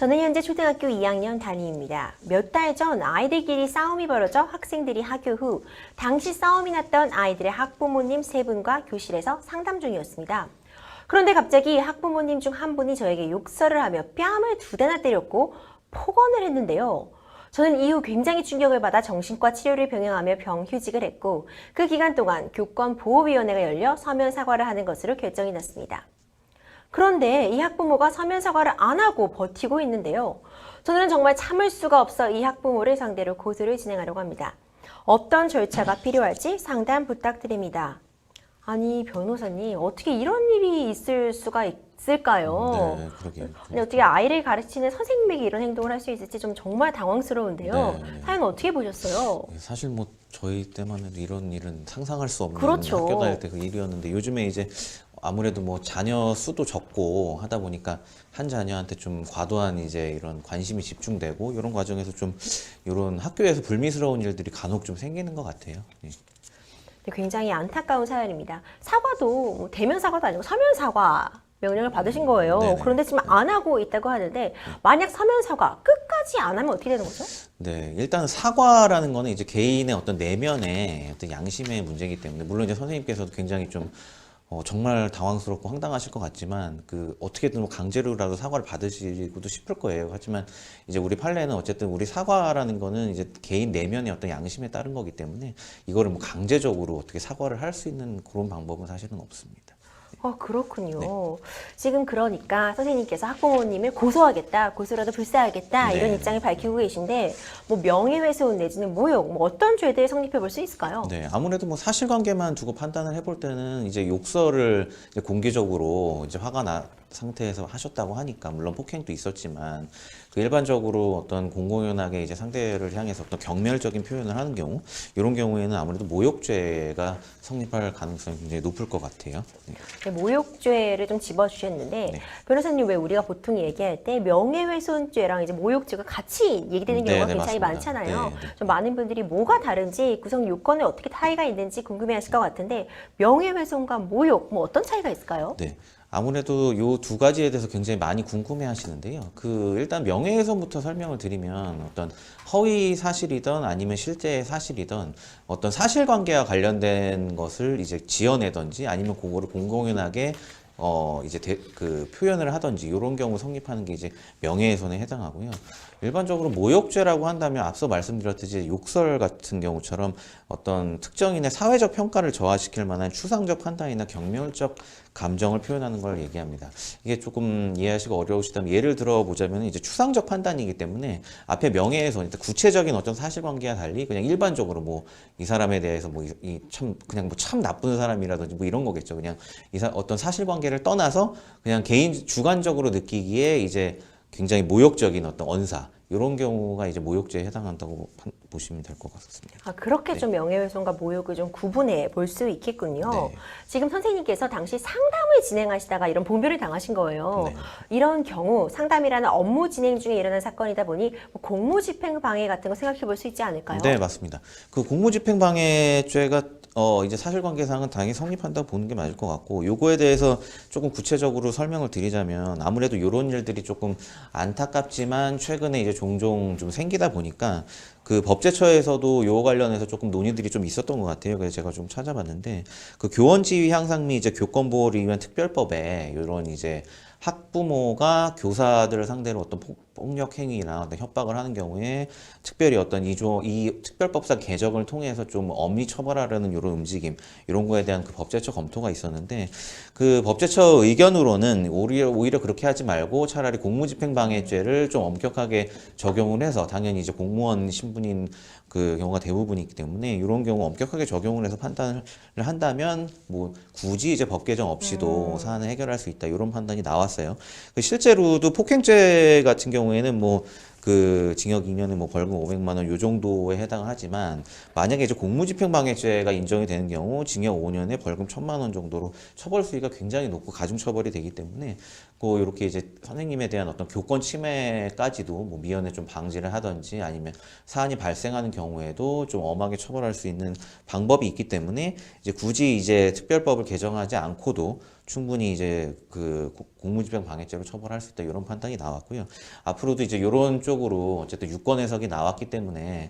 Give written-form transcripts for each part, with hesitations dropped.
저는 현재 초등학교 2학년 담임입니다. 몇 달 전 아이들끼리 싸움이 벌어져 학생들이 하교 후 당시 싸움이 났던 아이들의 학부모님 3분과 교실에서 상담 중이었습니다. 그런데 갑자기 학부모님 중 한 분이 저에게 욕설을 하며 뺨을 2대나 때렸고 폭언을 했는데요. 저는 이후 굉장히 충격을 받아 정신과 치료를 병행하며 병휴직을 했고 그 기간 동안 교권보호위원회가 열려 서면 사과를 하는 것으로 결정이 났습니다. 그런데 이 학부모가 서면 사과를 안 하고 버티고 있는데요. 저는 정말 참을 수가 없어 이 학부모를 상대로 고소를 진행하려고 합니다. 어떤 절차가 필요할지 상담 부탁드립니다. 아니 변호사님 어떻게 이런 일이 있을 수가 있을까요? 네, 그러게요. 근데 어떻게 아이를 가르치는 선생님에게 이런 행동을 할 수 있을지 좀 정말 당황스러운데요. 네. 사연 어떻게 보셨어요? 사실 뭐 저희 때만 해도 이런 일은 상상할 수 없는 그렇죠. 학교 다닐 때 그 일이었는데 요즘에 이제 아무래도 뭐 자녀 수도 적고 하다 보니까 한 자녀한테 좀 과도한 이제 이런 관심이 집중되고 이런 과정에서 좀 이런 학교에서 불미스러운 일들이 간혹 좀 생기는 것 같아요. 예. 굉장히 안타까운 사연입니다. 사과도 뭐 대면 사과도 아니고 서면 사과 명령을 받으신 거예요. 네네. 그런데 지금 안 하고 있다고 하는데 만약 서면 사과 끝까지 안 하면 어떻게 되는 거죠? 네, 일단 사과라는 거는 이제 개인의 어떤 내면의 어떤 양심의 문제이기 때문에 물론 이제 선생님께서도 굉장히 좀 정말 당황스럽고 황당하실 것 같지만 그 어떻게든 뭐 강제로라도 사과를 받으시고도 싶을 거예요. 하지만 이제 우리 판례는 어쨌든 우리 사과라는 거는 이제 개인 내면의 어떤 양심에 따른 거기 때문에 이거를 뭐 강제적으로 어떻게 사과를 할 수 있는 그런 방법은 사실은 없습니다. 그렇군요. 네. 지금 그러니까 선생님께서 학부모님을 고소하겠다, 고소라도 불사하겠다 네. 이런 입장을 밝히고 계신데 뭐 명예훼손 내지는 모욕, 뭐 어떤 죄들 성립해 볼 수 있을까요? 네, 아무래도 뭐 사실관계만 두고 판단을 해볼 때는 이제 욕설을 이제 공개적으로 이제 화가 나 상태에서 하셨다고 하니까 물론 폭행도 있었지만 그 일반적으로 어떤 공공연하게 이제 상대를 향해서 어떤 경멸적인 표현을 하는 경우 이런 경우에는 아무래도 모욕죄가 성립할 가능성이 굉장히 높을 것 같아요. 네. 네, 모욕죄를 좀 집어주셨는데 네. 변호사님 왜 우리가 보통 얘기할 때 명예훼손죄랑 이제 모욕죄가 같이 얘기되는 네, 경우가 네, 굉장히 맞습니다. 많잖아요. 네, 네. 좀 많은 분들이 뭐가 다른지 구성 요건에 어떻게 차이가 있는지 궁금해하실 것 같은데 명예훼손과 모욕 뭐 어떤 차이가 있을까요? 네. 아무래도 요 두 가지에 대해서 굉장히 많이 궁금해 하시는데요. 일단 명예훼손부터 설명을 드리면 어떤 허위 사실이든 아니면 실제 사실이든 어떤 사실관계와 관련된 것을 이제 지어내든지 아니면 그거를 공공연하게 그 표현을 하든지 이런 경우 성립하는 게 이제 명예훼손에 해당하고요. 일반적으로 모욕죄라고 한다면 앞서 말씀드렸듯이 욕설 같은 경우처럼 어떤 특정인의 사회적 평가를 저하시킬 만한 추상적 판단이나 경멸적 감정을 표현하는 걸 얘기합니다. 이게 조금 이해하시기 어려우시다면 예를 들어 보자면 이제 추상적 판단이기 때문에 앞에 명예훼손, 구체적인 어떤 사실관계와 달리 그냥 일반적으로 뭐 이 사람에 대해서 뭐 그냥 뭐 참 나쁜 사람이라든지 뭐 이런 거겠죠. 그냥 어떤 사실관계를 떠나서 그냥 개인 주관적으로 느끼기에 이제 굉장히 모욕적인 어떤 언사 이런 경우가 이제 모욕죄에 해당한다고 보시면 될 것 같습니다. 그렇게 좀 명예훼손과 모욕을 좀 구분해 볼 수 있겠군요. 네. 지금 선생님께서 당시 상담을 진행하시다가 이런 봉변을 당하신 거예요. 네. 이런 경우 상담이라는 업무 진행 중에 일어난 사건이다 보니 뭐 공무집행 방해 같은 거 생각해 볼 수 있지 않을까요? 네, 맞습니다. 그 공무집행방해죄가 이제 사실관계상은 당연히 성립한다고 보는 게 맞을 것 같고, 요거에 대해서 조금 구체적으로 설명을 드리자면, 아무래도 이런 일들이 조금 안타깝지만 최근에 이제 종종 좀 생기다 보니까 그 법제처에서도 요 관련해서 조금 논의들이 좀 있었던 것 같아요. 그래서 제가 좀 찾아봤는데, 그 교원지위 향상 및 이제 교권보호를 위한 특별법에 이런 이제 학부모가 교사들을 상대로 어떤 폭력 행위나 어떤 협박을 하는 경우에 특별히 어떤 이 특별법상 개정을 통해서 좀 엄히 처벌하려는 이런 움직임, 이런 거에 대한 그 법제처 검토가 있었는데 그 법제처 의견으로는 오히려 그렇게 하지 말고 차라리 공무집행방해죄를 좀 엄격하게 적용을 해서 당연히 이제 공무원 신분인 그 경우가 대부분이기 때문에 이런 경우 엄격하게 적용을 해서 판단을 한다면 뭐 굳이 이제 법 개정 없이도 사안을 해결할 수 있다 이런 판단이 나왔어요. 실제로도 폭행죄 같은 경우에는 뭐 그 징역 2년에 뭐 벌금 500만 원 요 정도에 해당하지만 만약에 이제 공무집행방해죄가 인정이 되는 경우 징역 5년에 벌금 1,000만 원 정도로 처벌 수위가 굉장히 높고 가중처벌이 되기 때문에 이렇게 이제 선생님에 대한 어떤 교권 침해까지도 뭐 미연에 좀 방지를 하든지 아니면 사안이 발생하는 경우에도 좀 엄하게 처벌할 수 있는 방법이 있기 때문에 이제 굳이 이제 특별법을 개정하지 않고도 충분히 이제 그 공무집행 방해죄로 처벌할 수 있다 이런 판단이 나왔고요. 앞으로도 이제 이런 쪽으로 어쨌든 유권 해석이 나왔기 때문에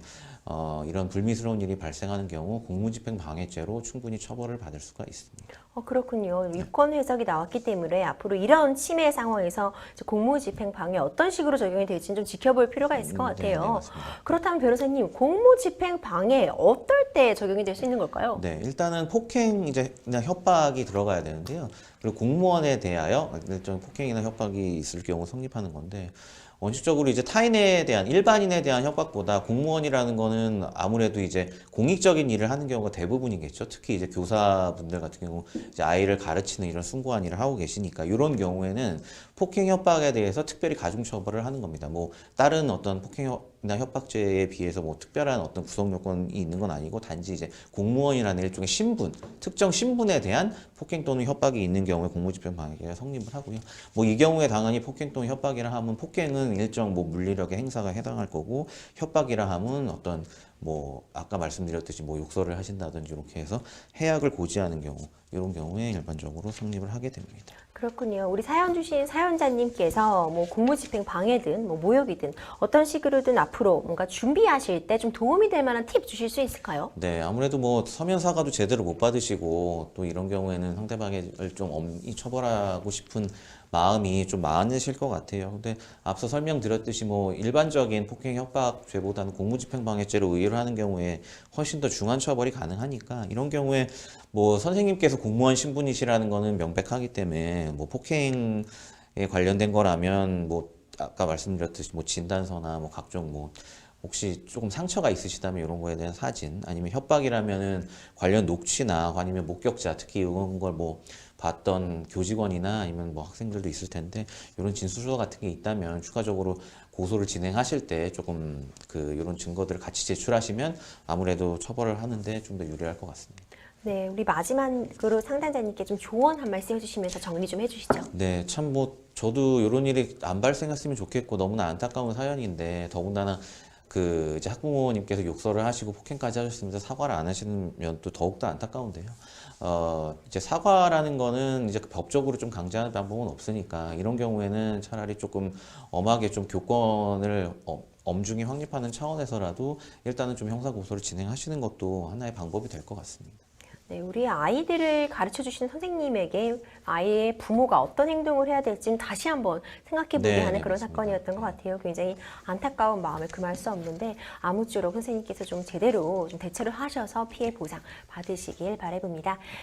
이런 불미스러운 일이 발생하는 경우 공무집행 방해죄로 충분히 처벌을 받을 수가 있습니다. 그렇군요. 유권 해석이 나왔기 때문에 앞으로 이런 침해 상황에서 이제 공무집행 방해 어떤 식으로 적용이 될지는 좀 지켜볼 필요가 있을 것 네, 같아요. 맞습니다. 그렇다면 변호사님, 공무집행 방해 어떨 때 적용이 될 수 있는 걸까요? 네, 일단은 폭행 이제 그냥 협박이 들어가야 되는데요. 그리고 공무원에 대하여 일정 폭행이나 협박이 있을 경우 성립하는 건데 원칙적으로 이제 타인에 대한 일반인에 대한 협박보다 공무원이라는 거는 아무래도 이제 공익적인 일을 하는 경우가 대부분이겠죠. 특히 이제 교사분들 같은 경우 이제 아이를 가르치는 이런 숭고한 일을 하고 계시니까 이런 경우에는 폭행 협박에 대해서 특별히 가중 처벌을 하는 겁니다. 뭐 다른 어떤 폭행이나 협박죄에 비해서 뭐 특별한 어떤 구성 요건이 있는 건 아니고 단지 이제 공무원이라는 일종의 신분, 특정 신분에 대한 폭행 또는 협박이 있는 경우에 공무집행 방해가 성립을 하고요. 뭐 이 경우에 당연히 폭행 또는 협박이라 하면 폭행은 일정 뭐 물리력의 행사가 해당할 거고 협박이라 하면 어떤 뭐 아까 말씀드렸듯이 뭐 욕설을 하신다든지 이렇게 해서 해악을 고지하는 경우 이런 경우에 일반적으로 성립을 하게 됩니다. 그렇군요. 우리 사연 주신 사연자님께서 뭐 공무집행 방해든 뭐 모욕이든 어떤 식으로든 앞으로 뭔가 준비하실 때 좀 도움이 될 만한 팁 주실 수 있을까요? 네, 아무래도 뭐 서면 사과도 제대로 못 받으시고 또 이런 경우에는 상대방을 좀 엄히 처벌하고 싶은 마음이 좀 많으실 것 같아요. 근데 앞서 설명드렸듯이 뭐 일반적인 폭행 협박죄보다는 공무집행방해죄로 의뢰를 하는 경우에 훨씬 더 중한 처벌이 가능하니까 이런 경우에 뭐 선생님께서 공무원 신분이시라는 거는 명백하기 때문에 뭐 폭행에 관련된 거라면 뭐 아까 말씀드렸듯이 뭐 진단서나 뭐 각종 뭐 혹시 조금 상처가 있으시다면 이런 거에 대한 사진 아니면 협박이라면은 관련 녹취나 아니면 목격자 특히 이런 걸 뭐 봤던 교직원이나 아니면 뭐 학생들도 있을 텐데 이런 진술서 같은 게 있다면 추가적으로 고소를 진행하실 때 조금 그 이런 증거들을 같이 제출하시면 아무래도 처벌을 하는데 좀 더 유리할 것 같습니다. 네, 우리 마지막으로 상담자님께 좀 조언 한 말씀 해주시면서 정리 좀 해주시죠. 네, 참 뭐 저도 이런 일이 안 발생했으면 좋겠고 너무나 안타까운 사연인데 더군다나 그 이제 학부모님께서 욕설을 하시고 폭행까지 하셨으면서 사과를 안 하시면 또 더욱더 안타까운데요. 이제 사과라는 거는 이제 법적으로 좀 강제하는 방법은 없으니까 이런 경우에는 차라리 조금 엄하게 좀 교권을 엄중히 확립하는 차원에서라도 일단은 좀 형사 고소를 진행하시는 것도 하나의 방법이 될 것 같습니다. 네, 우리 아이들을 가르쳐 주시는 선생님에게 아이의 부모가 어떤 행동을 해야 될지 다시 한번 생각해 보게 네, 하는 네, 그런 맞습니다. 사건이었던 것 같아요. 굉장히 안타까운 마음을 금할 수 없는데 아무쪼록 선생님께서 좀 제대로 좀 대처를 하셔서 피해 보상 받으시길 바라봅니다.